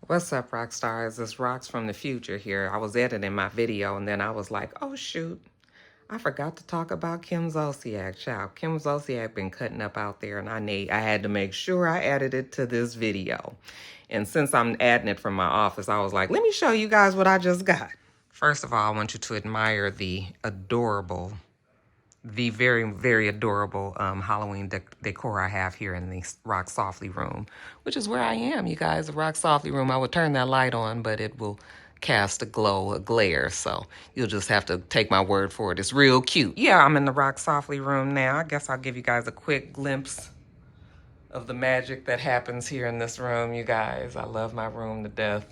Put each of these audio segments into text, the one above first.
What's up, Roxstars? It's Rox from the future here. I was editing my video and then I was like, oh shoot, I forgot to talk about Kim Zolciak. Child, Kim Zolciak been cutting up out there and I had to make sure I added it to this video. And since I'm adding it from my office, I was like, let me show you guys what I just got. First of all, I want you to admire the very, very adorable Halloween decor I have here in the Rock Softly room, which is where I am, you guys. The Rock Softly room. I would turn that light on, but it will cast a glare. So you'll just have to take my word for it. It's real cute. Yeah, I'm in the Rock Softly room now. I guess I'll give you guys a quick glimpse of the magic that happens here in this room, you guys. I love my room to death.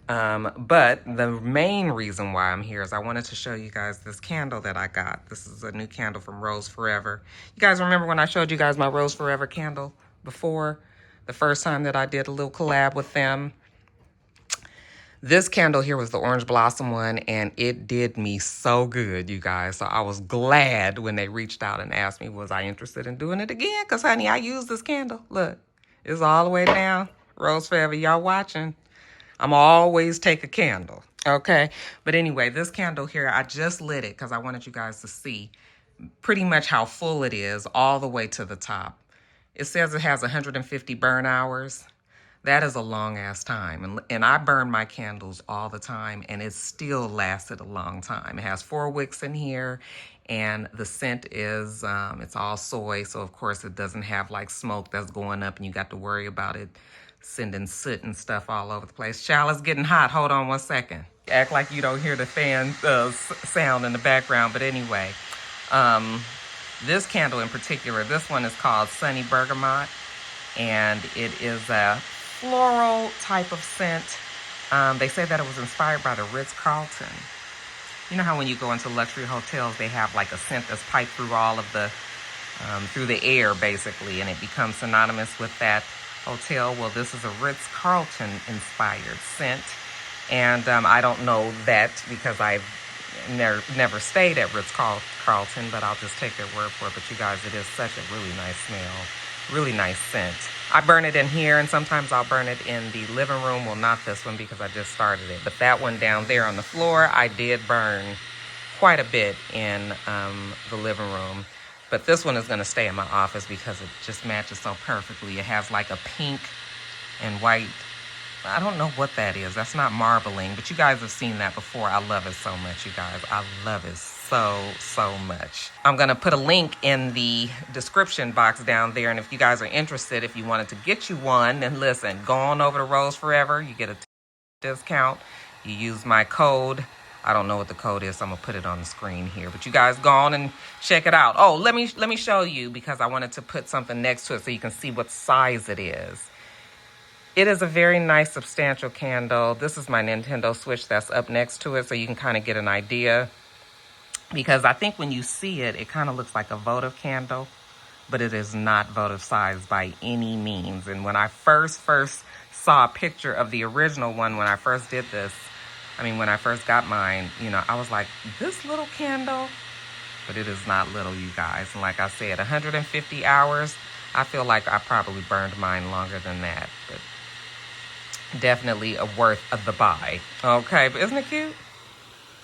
But the main reason why I'm here is I wanted to show you guys this candle that I got. This is a new candle from Rose Forever. You guys remember when I showed you guys my Rose Forever candle before? The first time that I did a little collab with them. This candle here was the orange blossom one, and it did me so good, you guys. So I was glad when they reached out and asked me, was I interested in doing it again? Because, honey, I use this candle. Look, it's all the way down. Rose Forever, y'all watching? I'm always take a candle, okay? But anyway, this candle here, I just lit it because I wanted you guys to see pretty much how full it is all the way to the top. It says it has 150 burn hours. That is a long ass time. And I burn my candles all the time and it still lasted a long time. It has 4 wicks in here and the scent is, it's all soy. So of course it doesn't have like smoke that's going up and you got to worry about it sending soot and stuff all over the place. Child, it's getting hot. Hold on one second. Act like you don't hear the fan sound in the background. But anyway, this candle in particular, this one is called Sunny Bergamot. And it is a floral type of scent. They say that it was inspired by the Ritz-Carlton. You know how when you go into luxury hotels, they have like a scent that's piped through all of the, through the air basically, and it becomes synonymous with that hotel. Well, this is a Ritz-Carlton inspired scent. And I don't know that because I've never stayed at Ritz-Carlton, but I'll just take their word for it. But you guys, it is such a really nice smell, really nice scent. I burn it in here and sometimes I'll burn it in the living room. Well, not this one because I just started it, but that one down there on the floor, I did burn quite a bit in the living room. But this one is going to stay in my office because it just matches so perfectly. It has like a pink and white. I don't know what that is. That's not marbling, but you guys have seen that before. I love it so much, you guys. I love it so much. I'm going to put a link in the description box down there. And if you guys are interested, if you wanted to get you one, then listen, go on over to Rose Forever. You get a discount. You use my code. I don't know what the code is, so I'm gonna put it on the screen here. But you guys go on and check it out. Oh, let me show you because I wanted to put something next to it so you can see what size it is. It is a very nice, substantial candle. This is my Nintendo Switch that's up next to it, so you can kind of get an idea. Because I think when you see it, it kind of looks like a votive candle, but it is not votive size by any means. And when I first saw a picture of the original one, when I first did this, when I first got mine, I was like, this little candle? But it is not little, you guys. And like I said, 150 hours, I feel like I probably burned mine longer than that. But definitely a worth of the buy. Okay, but isn't it cute?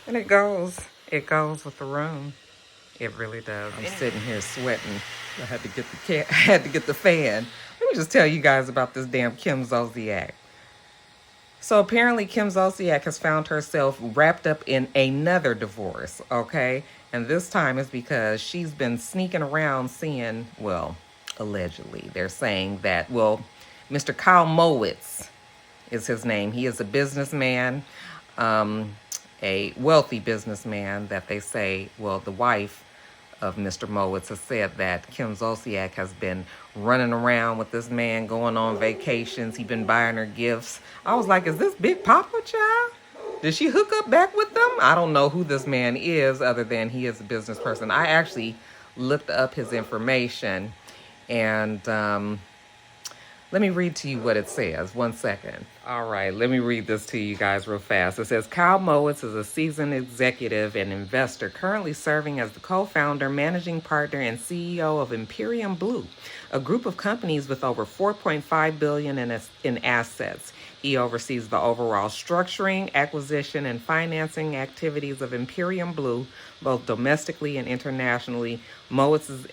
And it goes with the room. It really does. I'm sitting here sweating. I had to get the fan. Let me just tell you guys about this damn Kim Zolciak. So apparently Kim Zolciak has found herself wrapped up in another divorce, okay? And this time is because she's been sneaking around seeing, well, allegedly, they're saying that, well, Mr. Kyle Mowitz is his name. He is a businessman, a wealthy businessman that they say, well, the wife of Mr. Mowitz has said that Kim Zolciak has been running around with this man, going on vacations. He's been buying her gifts. I was like, is this Big Papa, child? Did she hook up back with them? I don't know who this man is other than he is a business person. I actually looked up his information and Let me read to you what it says. 1 second. All right, let me read this to you guys real fast. It says Kyle Mowitz is a seasoned executive and investor currently serving as the co-founder, managing partner, and CEO of Imperium Blue, a group of companies with over $4.5 billion in assets. He oversees the overall structuring, acquisition, and financing activities of Imperium Blue, both domestically and internationally. Mowitz's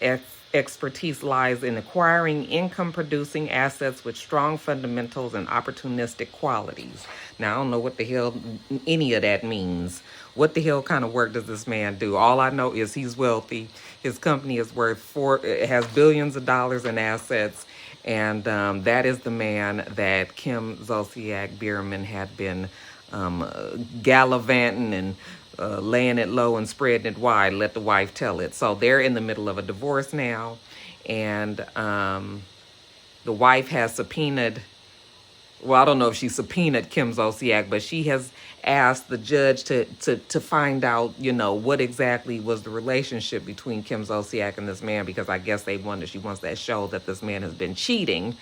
expertise lies in acquiring income-producing assets with strong fundamentals and opportunistic qualities. Now, I don't know what the hell any of that means. What the hell kind of work does this man do? All I know is he's wealthy. His company is it has billions of dollars in assets. And that is the man that Kim Zolciak Bierman had been gallivanting and laying it low and spreading it wide, let the wife tell it. So they're in the middle of a divorce now, and the wife has subpoenaed, well, I don't know if she subpoenaed Kim Zolciak, but she has asked the judge to find out, what exactly was the relationship between Kim Zolciak and this man, because I guess she wants that show that this man has been cheating.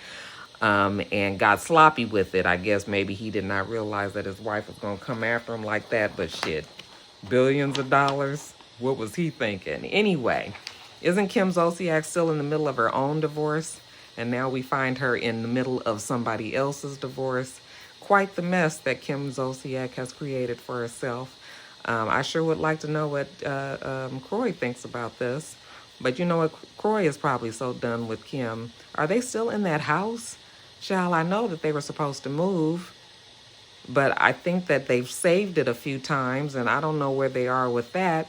And got sloppy with it. I guess maybe he did not realize that his wife was going to come after him like that, but shit. Billions of dollars? What was he thinking? Anyway, isn't Kim Zolciak still in the middle of her own divorce? And now we find her in the middle of somebody else's divorce. Quite the mess that Kim Zolciak has created for herself. I sure would like to know what Croy thinks about this. But you know what? Croy is probably so done with Kim. Are they still in that house? Child, I know that they were supposed to move. But I think that they've saved it a few times, and I don't know where they are with that.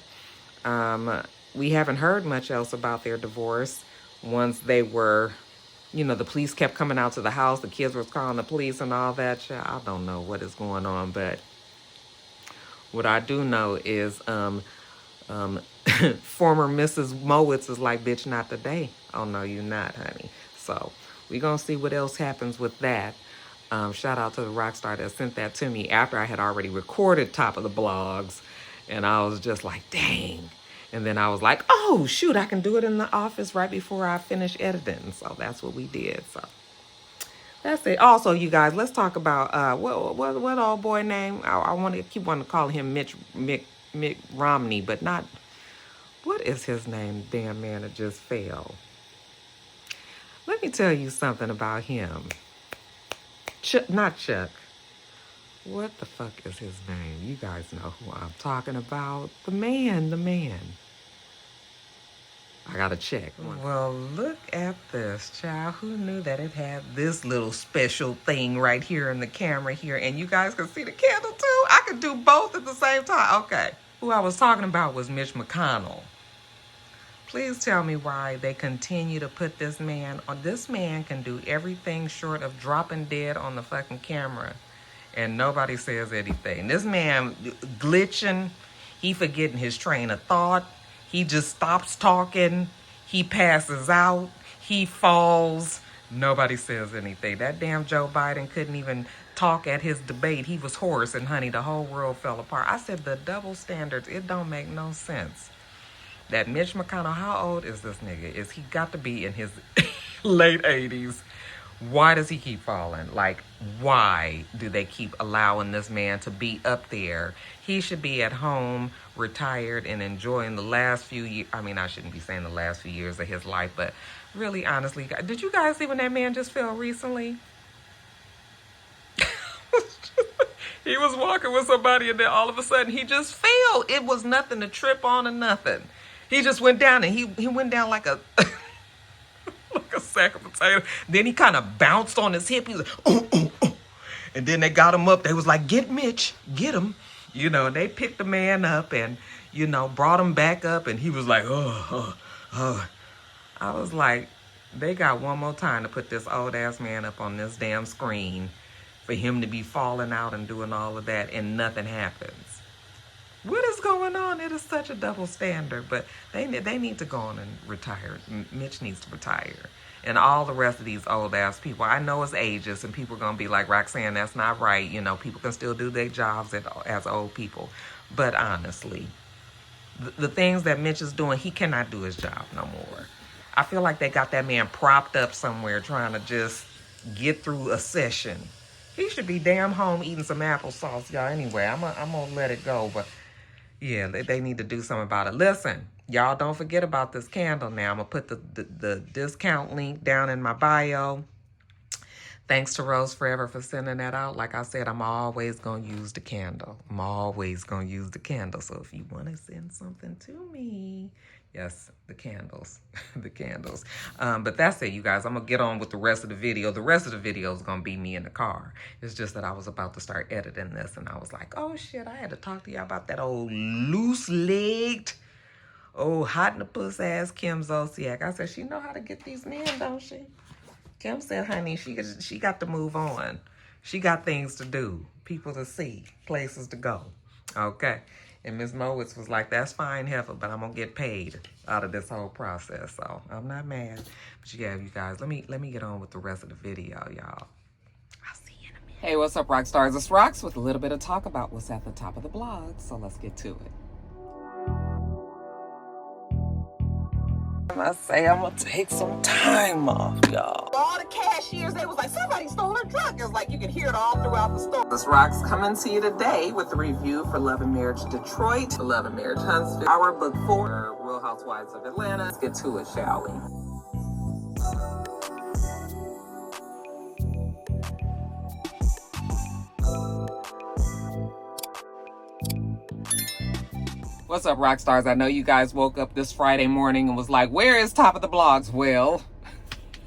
We haven't heard much else about their divorce. Once they were, the police kept coming out to the house. The kids were calling the police and all that. I don't know what is going on, but what I do know is former Mrs. Mowitz is like, bitch, not today. Oh, no, you're not, honey. So we're going to see what else happens with that. Shout out to the Rockstar that sent that to me after I had already recorded Top of the Blogs. And I was just like, dang. And then I was like, oh, shoot, I can do it in the office right before I finish editing. So that's what we did. So that's it. Also, you guys, let's talk about what old boy name? I want to keep wanting to call him Mick Romney, but not, what is his name? Damn man, it just fell. Let me tell you something about him. Not Chuck. What the fuck is his name? You guys know who I'm talking about. The man. I gotta check. Well, look at this, child. Who knew that it had this little special thing right here in the camera here? And you guys can see the candle too? I could do both at the same time. Okay. Who I was talking about was Mitch McConnell. Please tell me why they continue to put this man on. This man can do everything short of dropping dead on the fucking camera, and nobody says anything. This man glitching, he forgetting his train of thought. He just stops talking. He passes out. He falls. Nobody says anything. That damn Joe Biden couldn't even talk at his debate. He was hoarse, and honey, the whole world fell apart. I said the double standards, it don't make no sense. That Mitch McConnell, how old is this nigga? Is he got to be in his late 80s? Why does he keep falling? Like, why do they keep allowing this man to be up there? He should be at home, retired, and enjoying the last few years. I mean, I shouldn't be saying the last few years of his life, but really, honestly, did you guys see when that man just fell recently? He was walking with somebody, and then all of a sudden, he just fell. It was nothing to trip on or nothing. He just went down, and he went down like a like a sack of potatoes. Then he kind of bounced on his hip. He was like, oh, oh, oh. And then they got him up. They was like, get Mitch, get him. They picked the man up and, brought him back up. And he was like, oh. I was like, they got one more time to put this old ass man up on this damn screen for him to be falling out and doing all of that, and nothing happens. What is going on? It is such a double standard, but they need to go on and retire. Mitch needs to retire. And all the rest of these old ass people, I know it's ageist, and people are going to be like, Roxanne, that's not right. People can still do their jobs as old people. But honestly, the things that Mitch is doing, he cannot do his job no more. I feel like they got that man propped up somewhere trying to just get through a session. He should be damn home eating some applesauce, y'all. Anyway, I'm gonna let it go, but yeah, they need to do something about it. Listen, y'all don't forget about this candle now. I'm gonna put the discount link down in my bio. Thanks to Rose Forever for sending that out. Like I said, I'm always going to use the candle. I'm always going to use the candle. So if you want to send something to me, yes, the candles, the candles. But that's it, you guys. I'm going to get on with the rest of the video. The rest of the video is going to be me in the car. It's just that I was about to start editing this, and I was like, oh, shit, I had to talk to y'all about that old loose-legged, oh, hot in the puss ass Kim Zolciak. I said, she know how to get these men, don't she? Kim said, honey, she got to move on. She got things to do, people to see, places to go. Okay. And Ms. Mowitz was like, that's fine, Heifer, but I'm going to get paid out of this whole process. So I'm not mad. But yeah, you guys, let me get on with the rest of the video, y'all. I'll see you in a minute. Hey, what's up, Roxstars? It's Rox with a little bit of talk about what's at the top of the blog. So let's get to it. I say I'm gonna take some time off, y'all. All the cashiers, they was like, somebody stole her truck. It was like you could hear it all throughout the store. This Rox coming to you today with the review for Love and Marriage Detroit, Love and Marriage Huntsville, our book 4, Real Housewives of Atlanta. Let's get to it, shall we? What's up, Rockstars? I know you guys woke up this Friday morning and was like, where is top of the blogs? Well,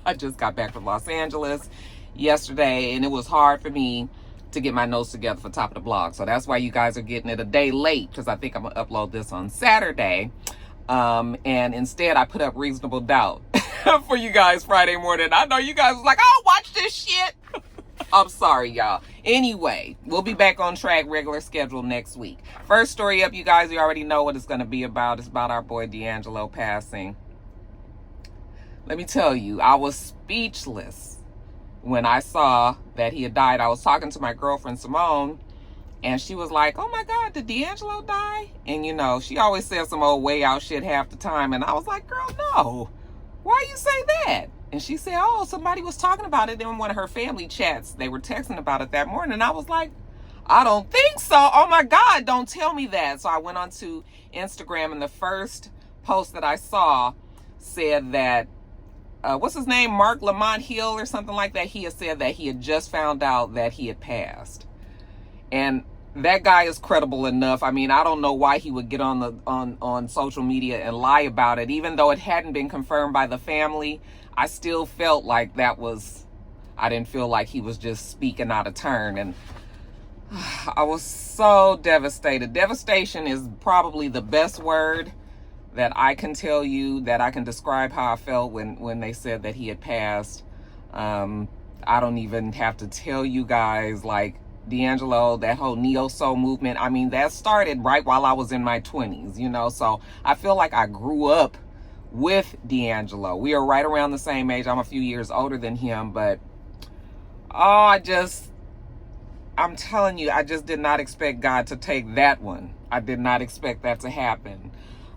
I just got back from Los Angeles yesterday, and it was hard for me to get my notes together for top of the blog. So that's why you guys are getting it a day late, because I think I'm going to upload this on Saturday. And instead, I put up Reasonable Doubt for you guys Friday morning. I know you guys was like, oh, watch this shit. I'm sorry, y'all. Anyway, we'll be back on track, regular schedule next week. First story up, you guys, you already know what it's going to be about. It's about our boy D'Angelo passing. Let me tell you, I was speechless when I saw that he had died. I was talking to my girlfriend, Simone, and she was like, oh my God, did D'Angelo die? And, you know, she always says some old way out shit half the time. And I was like, girl, no. Why you say that? And she said, oh, somebody was talking about it in one of her family chats. They were texting about it that morning. And I was like, I don't think so. Oh, my God, don't tell me that. So I went onto Instagram, and the first post that I saw said that, what's his name? Mark Lamont Hill or something like that. He had said that he had just found out that he had passed. And that guy is credible enough. I mean, I don't know why he would get on social media and lie about it. Even though it hadn't been confirmed by the family, I still felt like I didn't feel like he was just speaking out of turn. And I was so devastated. Devastation is probably the best word that I can tell you, that I can describe how I felt when they said that he had passed. I don't even have to tell you guys, like, D'Angelo, that whole neo-soul movement, I mean, that started right while I was in my 20s, you know, so I feel like I grew up with D'Angelo. We are right around the same age. I'm a few years older than him, but I'm telling you, I just did not expect God to take that one. I did not expect that to happen.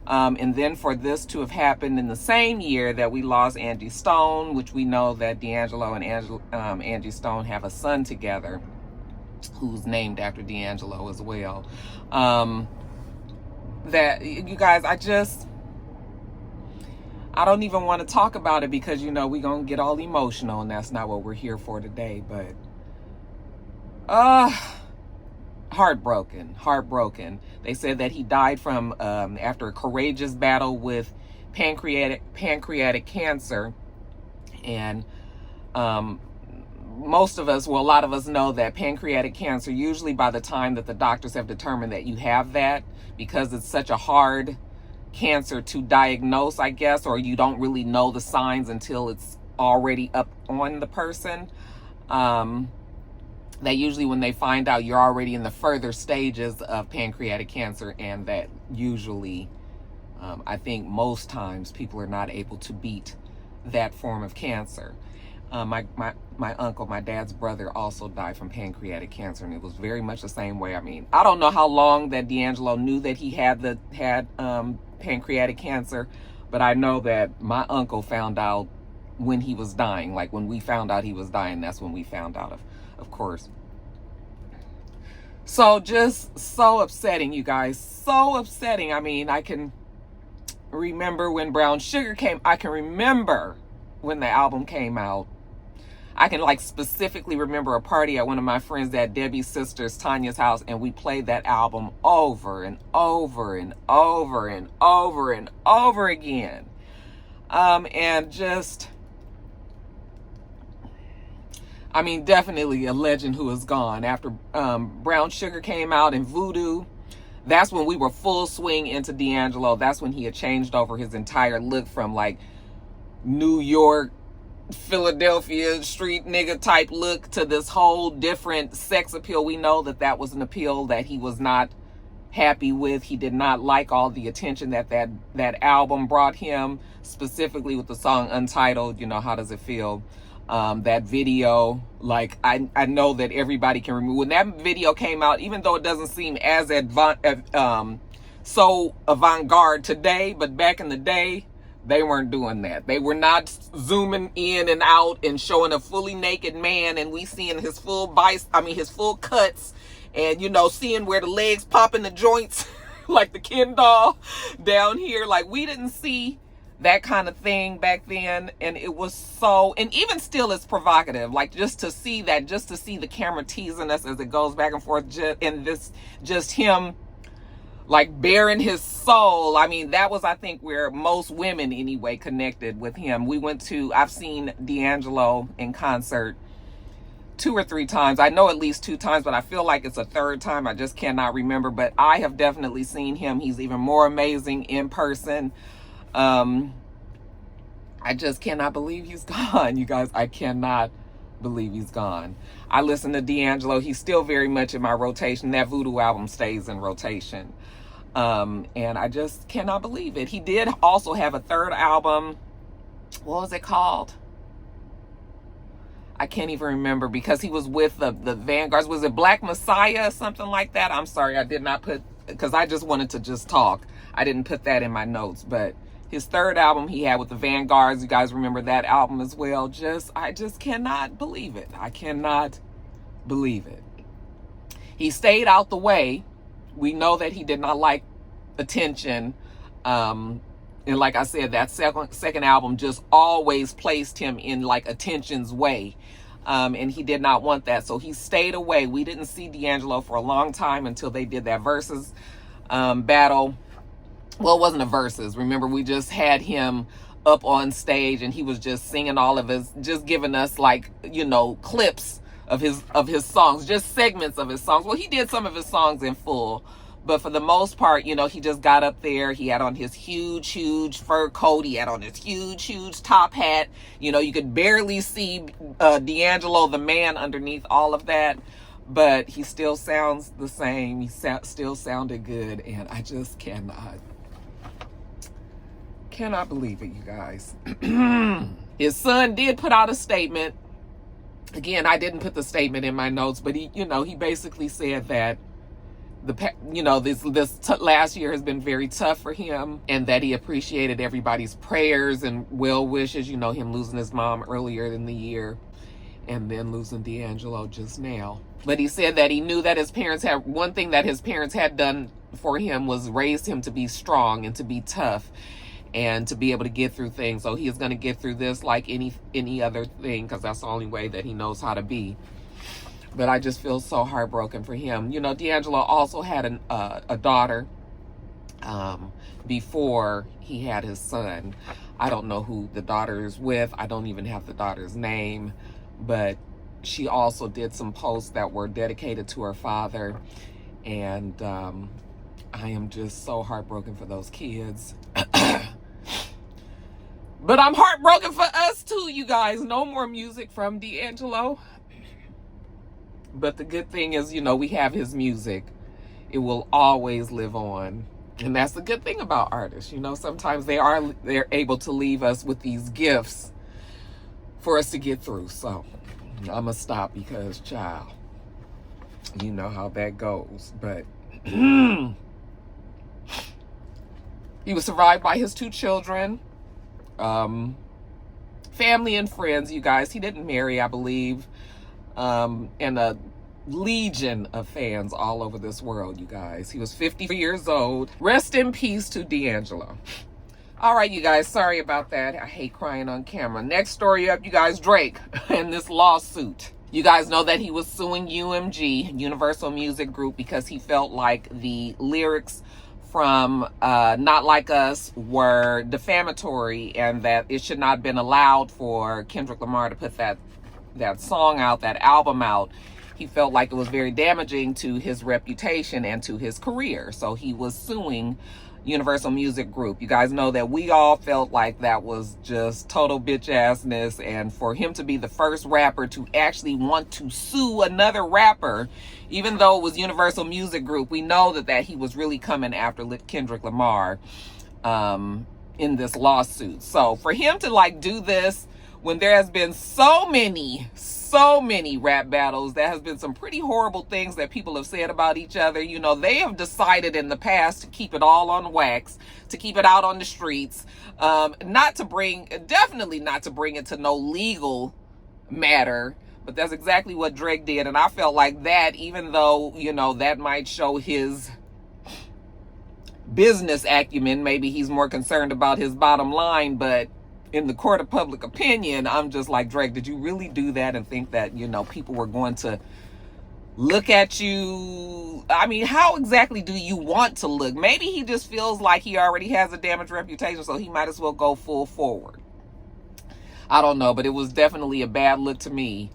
And then for this to have happened in the same year that we lost Angie Stone, which we know that D'Angelo and Angie Stone have a son together, who's named after D'Angelo as well. That, you guys, I don't even want to talk about it because, you know, we're going to get all emotional, and that's not what we're here for today. But, heartbroken. They said that he died from, after a courageous battle with pancreatic cancer. And, most of us, well, a lot of us know that pancreatic cancer, usually by the time that the doctors have determined that you have that, because it's such a hard cancer to diagnose, I guess, or you don't really know the signs until it's already up on the person, that usually when they find out, you're already in the further stages of pancreatic cancer, and that usually, I think most times, people are not able to beat that form of cancer. My uncle, my dad's brother, also died from pancreatic cancer, and it was very much the same way. I mean, I don't know how long that D'Angelo knew that he had pancreatic cancer, but I know that my uncle found out when he was dying. Like when we found out he was dying, that's when we found out, of course. So just so upsetting, you guys. So upsetting. I mean, I can remember when Brown Sugar came. I can remember when the album came out. I can like specifically remember a party at one of my friends at Debbie's sister's Tanya's house, and we played that album over and over and over and over and over again. And just, I mean, definitely a legend who is gone. After Brown Sugar came out and Voodoo, that's when we were full swing into D'Angelo. That's when he had changed over his entire look from like New York, Philadelphia street nigga type look to this whole different sex appeal. We know that that was an appeal that he was not happy with. He did not like all the attention that album brought him, specifically with the song Untitled, you know, How Does It Feel? That video, like I know that everybody can remember when that video came out, even though it doesn't seem as so avant-garde today, but back in the day, they weren't doing that. They were not zooming in and out and showing a fully naked man, and we seeing his full his full cuts, and you know, seeing where the legs pop in the joints like the Ken doll down here. Like, we didn't see that kind of thing back then, and it was so, and even still it's provocative, like just to see that, just to see the camera teasing us as it goes back and forth, just him like bearing his soul. I mean, that was, I think, where most women anyway connected with him. I've seen D'Angelo in concert 2 or 3 times. I know at least 2 times, but I feel like it's a 3rd time. I just cannot remember, but I have definitely seen him. He's even more amazing in person. I just cannot believe he's gone, you guys. I cannot believe he's gone. I listen to D'Angelo. He's still very much in my rotation. That Voodoo album stays in rotation. And I just cannot believe it. He did also have a 3rd album. What was it called? I can't even remember, because he was with the Vanguards. Was it Black Messiah, something like that? I'm sorry, I did not put, because I just wanted to just talk. I didn't put that in my notes, but his 3rd album he had with the Vanguards, you guys remember that album as well. I just cannot believe it. I cannot believe it. He stayed out the way. We know that he did not like attention. And like I said, that second album just always placed him in like attention's way. And he did not want that. So he stayed away. We didn't see D'Angelo for a long time until they did that versus battle. Well, it wasn't a versus. Remember, we just had him up on stage and he was just singing all of his, just giving us like, you know, clips of his songs, just segments of his songs. Well, he did some of his songs in full, but for the most part, you know, he just got up there. He had on his huge fur coat. He had on his huge top hat. You know, you could barely see D'Angelo, the man, underneath all of that, but he still sounds the same. He still sounded good, and I just cannot believe it, you guys. His son did put out a statement. Again, I didn't put the statement in my notes, but he, you know, he basically said that this last year has been very tough for him, and that he appreciated everybody's prayers and well wishes. You know, him losing his mom earlier in the year, and then losing D'Angelo just now. But he said that he knew that one thing that his parents had done for him was raised him to be strong and to be tough, and to be able to get through things. So he is going to get through this like any other thing, because that's the only way that he knows how to be. But I just feel so heartbroken for him. You know, D'Angelo also had a daughter before he had his son. I don't know who the daughter is with. I don't even have the daughter's name. But she also did some posts that were dedicated to her father. And I am just so heartbroken for those kids. But I'm heartbroken for us too, you guys. No more music from D'Angelo. But the good thing is, you know, we have his music. It will always live on. And that's the good thing about artists. You know, sometimes they're able to leave us with these gifts for us to get through. So I'm going to stop because, child, you know how that goes. But he was survived by his 2 children. family and friends, you guys. He didn't marry, I believe. And a legion of fans all over this world, you guys. He was 50 years old. Rest in peace to D'Angelo. All right, you guys, sorry about that. I hate crying on camera. Next story up, you guys, Drake and this lawsuit. You guys know that he was suing UMG, Universal Music Group, because he felt like the lyrics from Not Like Us were defamatory and that it should not have been allowed for Kendrick Lamar to put that song out, that album out. He felt like it was very damaging to his reputation and to his career. So he was suing Universal Music Group. You guys know that we all felt like that was just total bitch assness, and for him to be the first rapper to actually want to sue another rapper, even though it was Universal Music Group, we know that he was really coming after Kendrick Lamar in this lawsuit. So for him to like do this when there has been so many rap battles, there has been some pretty horrible things that people have said about each other. You know, they have decided in the past to keep it all on wax, to keep it out on the streets, definitely not to bring it to no legal matter. But that's exactly what Drake did. And I felt like that, even though, you know, that might show his business acumen, maybe he's more concerned about his bottom line, but in the court of public opinion, I'm just like, Drake, did you really do that and think that, you know, people were going to look at you? I mean, how exactly do you want to look? Maybe he just feels like he already has a damaged reputation, so he might as well go full forward. I don't know, but it was definitely a bad look to me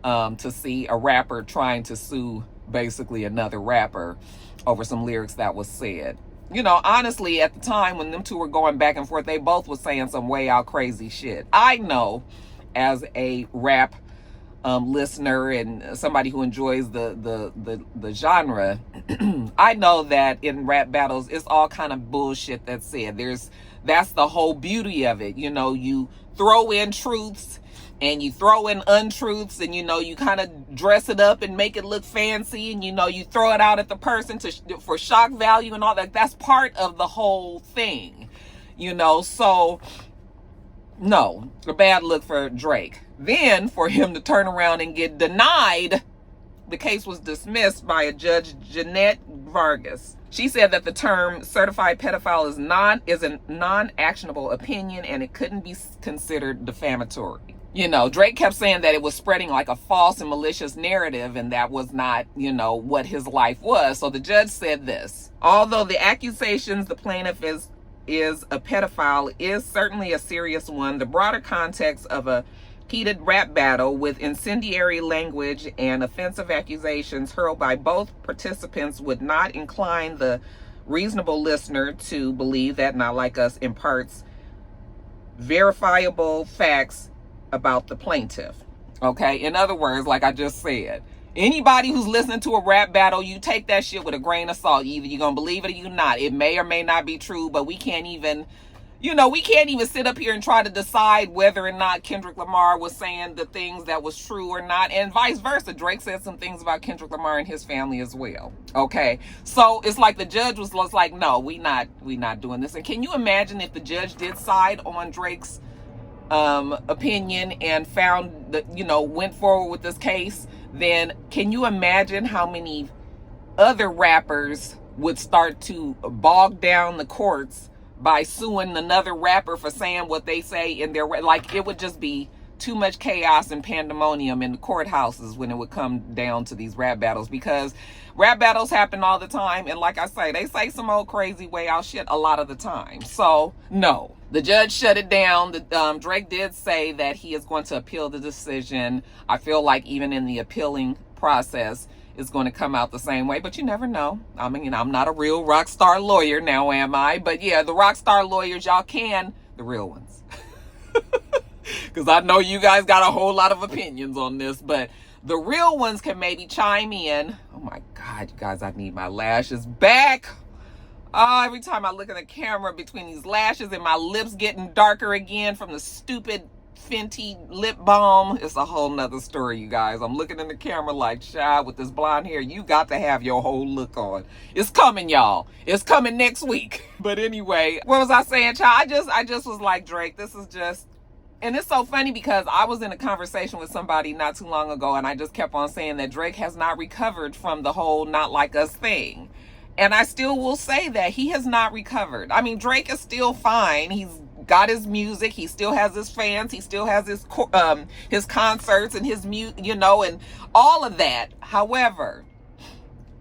to see a rapper trying to sue basically another rapper over some lyrics that was said. You know, honestly, at the time when them two were going back and forth, they both were saying some way out crazy shit. I know, as a rap listener and somebody who enjoys the genre, I know that in rap battles, it's all kind of bullshit that's said. That's the whole beauty of it. You know, you throw in truths and you throw in untruths, and, you know, you kind of dress it up and make it look fancy, and, you know, you throw it out at the person for shock value and all that. That's part of the whole thing, you know. So no, a bad look for Drake. Then for him to turn around and get denied, the case was dismissed by a judge, Jeanette Vargas. She said that the term certified pedophile is a non-actionable opinion, and it couldn't be considered defamatory. You know, Drake kept saying that it was spreading like a false and malicious narrative, and that was not, you know, what his life was. So the judge said this: although the accusations the plaintiff is a pedophile is certainly a serious one, the broader context of a heated rap battle with incendiary language and offensive accusations hurled by both participants would not incline the reasonable listener to believe that Not Like Us imparts verifiable facts about the plaintiff. Okay, in other words, like I just said, anybody who's listening to a rap battle, you take that shit with a grain of salt. Either you're gonna believe it or you're not. It may or may not be true, but we can't even sit up here and try to decide whether or not Kendrick Lamar was saying the things that was true or not, and vice versa. Drake said some things about Kendrick Lamar and his family as well. Okay, so it's like the judge was like, no, we not doing this. And can you imagine if the judge did side on Drake's opinion and found that, you know, went forward with this case? Then can you imagine how many other rappers would start to bog down the courts by suing another rapper for saying what they say in their, like, it would just be too much chaos and pandemonium in the courthouses when it would come down to these rap battles, because rap battles happen all the time, and like I say, they say some old crazy way out shit a lot of the time. So no, the judge shut it down. Drake did say that he is going to appeal the decision. I feel like even in the appealing process, it's going to come out the same way, but you never know. I mean, I'm not a real rock star lawyer now, am I? But yeah, the rock star lawyers, y'all can, the real ones. Because I know you guys got a whole lot of opinions on this, but the real ones can maybe chime in. Oh my God, you guys, I need my lashes back. Oh, every time I look at the camera, between these lashes and my lips getting darker again from the stupid Fenty lip balm, it's a whole nother story, you guys. I'm looking in the camera like, child, with this blonde hair, you got to have your whole look on. It's coming, y'all. It's coming next week. But anyway, what was I saying, child? I just was like, Drake, this is just And it's so funny because I was in a conversation with somebody not too long ago, and I just kept on saying that Drake has not recovered from the whole Not Like Us thing. And I still will say that he has not recovered. I mean, Drake is still fine. He's got his music. He still has his fans. He still has his concerts and his and all of that. However,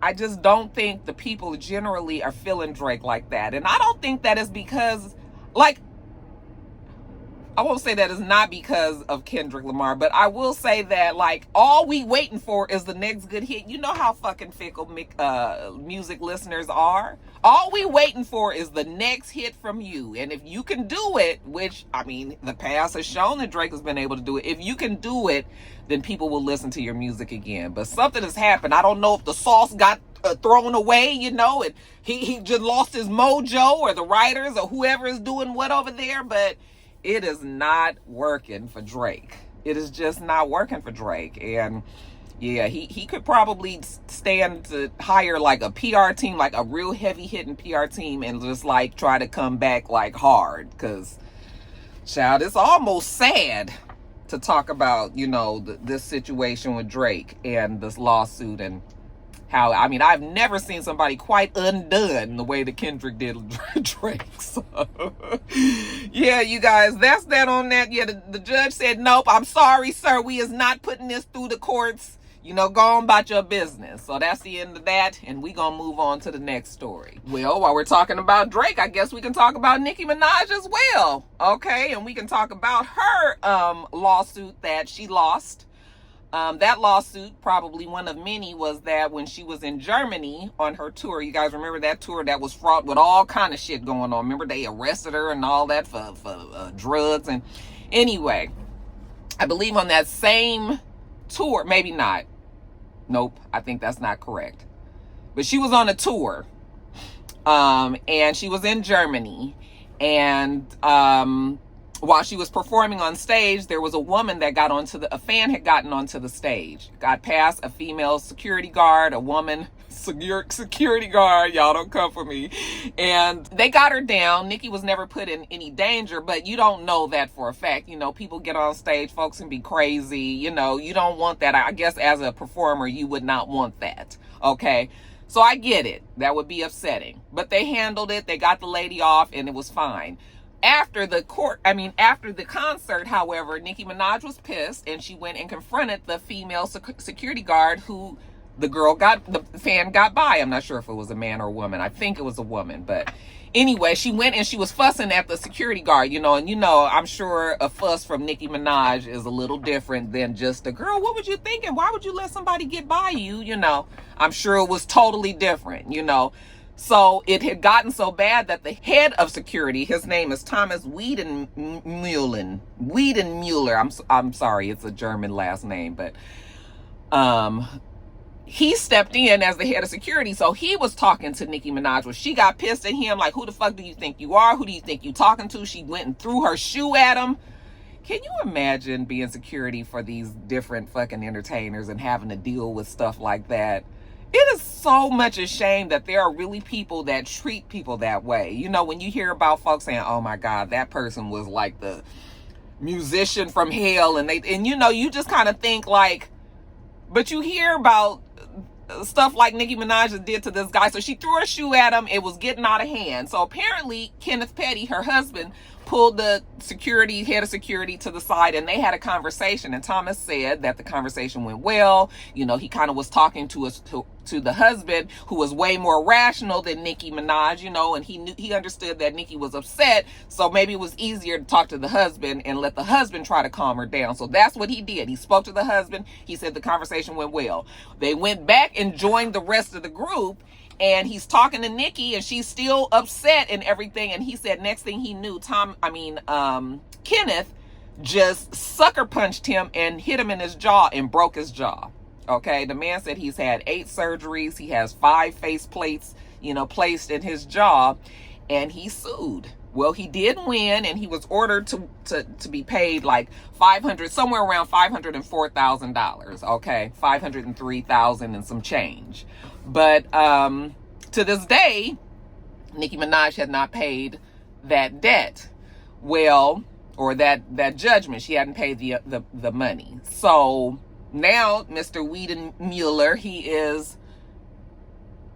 I just don't think the people generally are feeling Drake like that. And I don't think that is because, like, I won't say that is not because of Kendrick Lamar, but I will say that, like, all we waiting for is the next good hit. You know how fucking fickle music listeners are. All we waiting for is the next hit from you. And if you can do it, which, I mean, the past has shown that Drake has been able to do it. If you can do it, then people will listen to your music again. But something has happened. I don't know if the sauce got thrown away, and he just lost his mojo, or the writers or whoever is doing what over there, but it is not working for Drake. It is just not working for Drake. And yeah, he could probably stand to hire like a PR team, like a real heavy hitting PR team, and just like try to come back like hard. Cause child, it's almost sad to talk about, this situation with Drake and this lawsuit, and how, I mean, I've never seen somebody quite undone the way that Kendrick did Drake. So, yeah, you guys, that's that on that. Yeah, the judge said, nope, I'm sorry, sir. We is not putting this through the courts. Go on about your business. So that's the end of that. And we gonna move on to the next story. Well, while we're talking about Drake, I guess we can talk about Nicki Minaj as well. Okay, and we can talk about her lawsuit that she lost. That lawsuit, probably one of many, was that when she was in Germany on her tour, you guys remember that tour that was fraught with all kind of shit going on. Remember they arrested her and all that for drugs. And anyway, I believe on that same tour, maybe not. Nope, I think that's not correct. But she was on a tour, and she was in Germany, and while she was performing on stage, there was a woman that a fan had gotten onto the stage, got past a female security guard, a woman security guard, y'all don't come for me, and they got her down. Nicki was never put in any danger, but you don't know that for a fact. People get on stage, folks can be crazy, you don't want that. I guess as a performer, you would not want that, okay? So I get it, that would be upsetting, but they handled it, they got the lady off, and it was fine. After the concert, however, Nicki Minaj was pissed, and she went and confronted the female security guard who the fan got by. I'm not sure if it was a man or a woman. I think it was a woman, but anyway, she went and she was fussing at the security guard, and I'm sure a fuss from Nicki Minaj is a little different than just a girl. What was you thinking? Why would you let somebody get by you? I'm sure it was totally different, So it had gotten so bad that the head of security, his name is Thomas Wiedenmuller. I'm sorry, it's a German last name, but he stepped in as the head of security. So he was talking to Nicki Minaj. When she got pissed at him, like, who the fuck do you think you are? Who do you think you talking to? She went and threw her shoe at him. Can you imagine being security for these different fucking entertainers and having to deal with stuff like that? It is so much a shame that there are really people that treat people that way. When you hear about folks saying, oh my God, that person was like the musician from hell, and you just kind of think like, but you hear about stuff like Nicki Minaj did to this guy. So she threw her shoe at him. It was getting out of hand. So apparently Kenneth Petty, her husband, pulled the head of security to the side, and they had a conversation. And Thomas said that the conversation went well. He kind of was talking to the husband, who was way more rational than Nicki Minaj, and he understood that Nicki was upset. So maybe it was easier to talk to the husband and let the husband try to calm her down. So that's what he did. He spoke to the husband. He said the conversation went well. They went back and joined the rest of the group. And he's talking to Nicki, and she's still upset and everything. And he said next thing he knew, Kenneth just sucker punched him and hit him in his jaw and broke his jaw. Okay, the man said he's had 8 surgeries. He has 5 face plates, placed in his jaw, and he sued. Well, he did win, and he was ordered to be paid like somewhere around $504,000. Okay, $503,000 and some change. But to this day, Nicki Minaj had not paid that debt. Well, or that judgment. She hadn't paid the money. So now Mr. Wiedenmuller, he is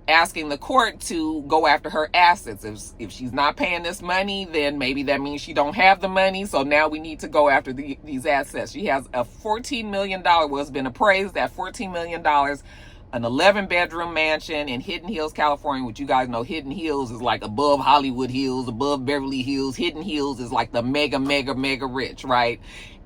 asking the court to go after her assets. If she's not paying this money, then maybe that means she don't have the money. So now we need to go after these assets. She has a $14 million, well, it's been appraised at $14 million, an 11-bedroom mansion in Hidden Hills, California, which you guys know Hidden Hills is like above Hollywood Hills, above Beverly Hills. Hidden Hills is like the mega rich, right?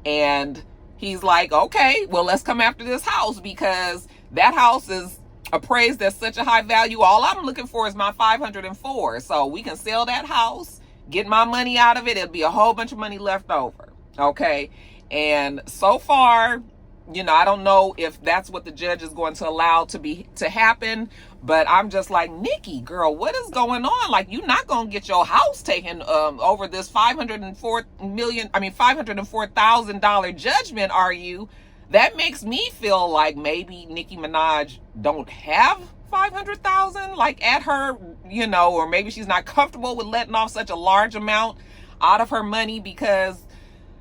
And he's like, okay, well, let's come after this house, because that house is appraised at such a high value. All I'm looking for is my 504. So we can sell that house, get my money out of it. It'll be a whole bunch of money left over. Okay. And so far, I don't know if that's what the judge is going to allow to happen, but I'm just like, Nicki, girl, what is going on? Like, you're not going to get your house taken over this $504,000 judgment, are you? That makes me feel like maybe Nicki Minaj don't have 500,000 like at her, or maybe she's not comfortable with letting off such a large amount out of her money, because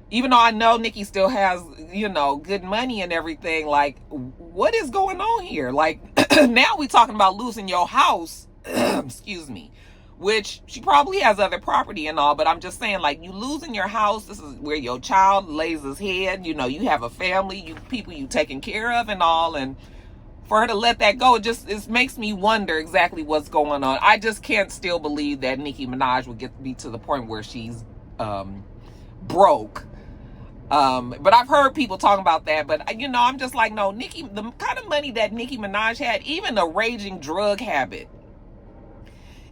even though I know Nicki still has, good money and everything, like, what is going on here? Like, now we talking about losing your house, excuse me, which she probably has other property and all, but I'm just saying, like, you losing your house, this is where your child lays his head, you have a family, people you taking care of and all, and for her to let that go, it makes me wonder exactly what's going on. I just can't still believe that Nicki Minaj would be to the point where she's broke. But I've heard people talking about that, but I'm just like, no, Nicki, the kind of money that Nicki Minaj had, even a raging drug habit,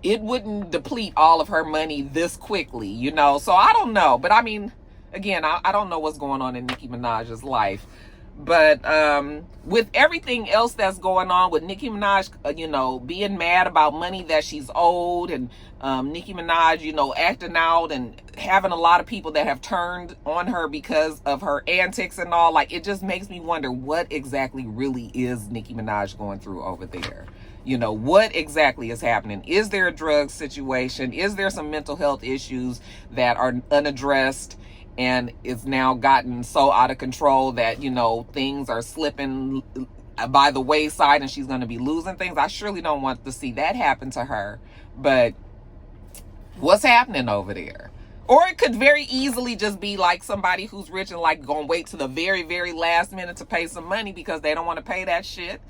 it wouldn't deplete all of her money this quickly, so I don't know. But I mean, again, I don't know what's going on in Nicki Minaj's life. But with everything else that's going on with Nicki Minaj, being mad about money that she's owed, and Nicki Minaj, acting out and having a lot of people that have turned on her because of her antics and all, like, it just makes me wonder what exactly really is Nicki Minaj going through over there. What exactly is happening? Is there a drug situation? Is there some mental health issues that are unaddressed? And it's now gotten so out of control that, things are slipping by the wayside and she's going to be losing things. I surely don't want to see that happen to her. But what's happening over there? Or it could very easily just be like somebody who's rich and like going to wait to the very, very last minute to pay some money because they don't want to pay that shit.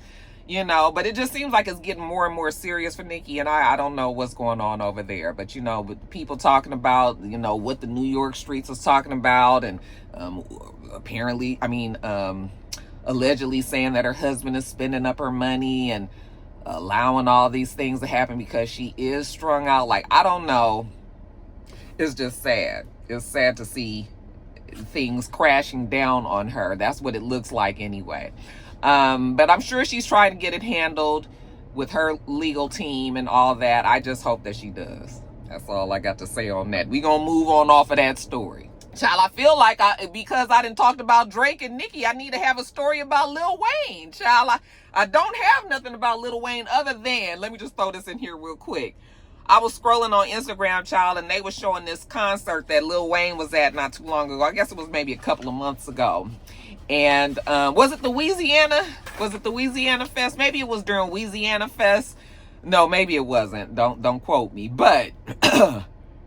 But it just seems like it's getting more and more serious for Nicki, and I don't know what's going on over there. But, with people talking about, what the New York streets is talking about, and allegedly saying that her husband is spending up her money and allowing all these things to happen because she is strung out. Like, I don't know. It's just sad. It's sad to see things crashing down on her. That's what it looks like anyway. But I'm sure she's trying to get it handled with her legal team and all that. I just hope that she does. That's all I got to say on that. We gonna move on off of that story. Child, I feel like because I done talked about Drake and Nicki, I need to have a story about Lil Wayne. Child, I don't have nothing about Lil Wayne other than, let me just throw this in here real quick. I was scrolling on Instagram, child, and they were showing this concert that Lil Wayne was at not too long ago. I guess it was maybe a couple of months ago. And was it the Louisiana Fest? Maybe it was during Louisiana Fest. No, maybe it wasn't. Don't quote me. But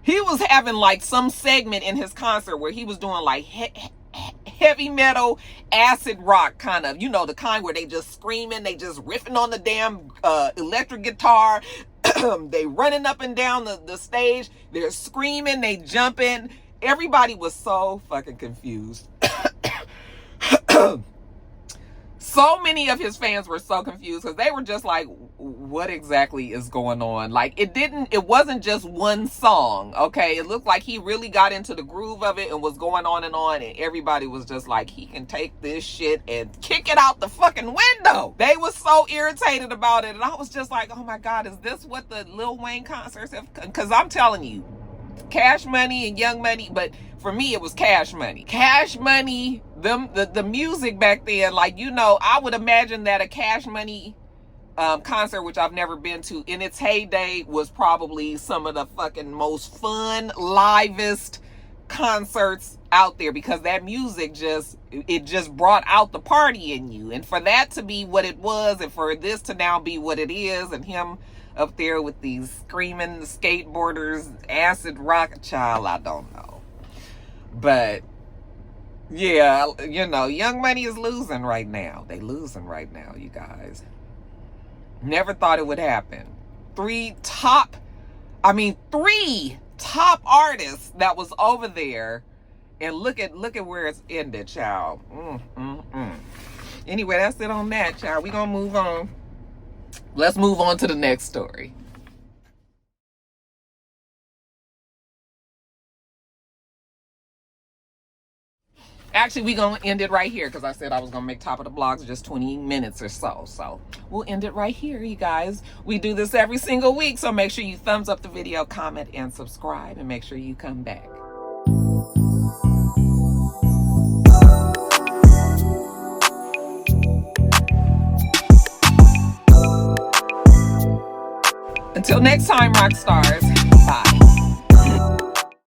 he was having like some segment in his concert where he was doing like heavy metal, acid rock kind of, the kind where they just screaming, they just riffing on the damn electric guitar. They running up and down the stage. They're screaming, they jumping. Everybody was so fucking confused. So many of his fans were so confused because they were just like, what exactly is going on? Like, it wasn't just one song, okay? It looked like he really got into the groove of it and was going on, and everybody was just like, he can take this shit and kick it out the fucking window. They were so irritated about it, and I was just like, oh my God, is this what the Lil Wayne concerts have? Because I'm telling you, Cash Money and Young Money, but for me it was Cash Money. Cash Money, the music back then, like, I would imagine that a Cash Money concert, which I've never been to, in its heyday was probably some of the fucking most fun, livest concerts out there, because that music just brought out the party in you. And for that to be what it was, and for this to now be what it is, and him up there with these screaming skateboarders, acid rock, child, I don't know. But yeah, you know, Young Money is losing right now. They losing right now, you guys. Never thought it would happen. Three top artists that was over there, and look at where it's ended, child. Anyway, that's it on that, child. We gonna move on. Let's move on to the next story. Actually, we gonna end it right here, because I said I was gonna make top of the blogs just 20 minutes or so. So we'll end it right here, you guys. We do this every single week, so make sure you thumbs up the video, comment, and subscribe, and make sure you come back. Until next time, rock stars.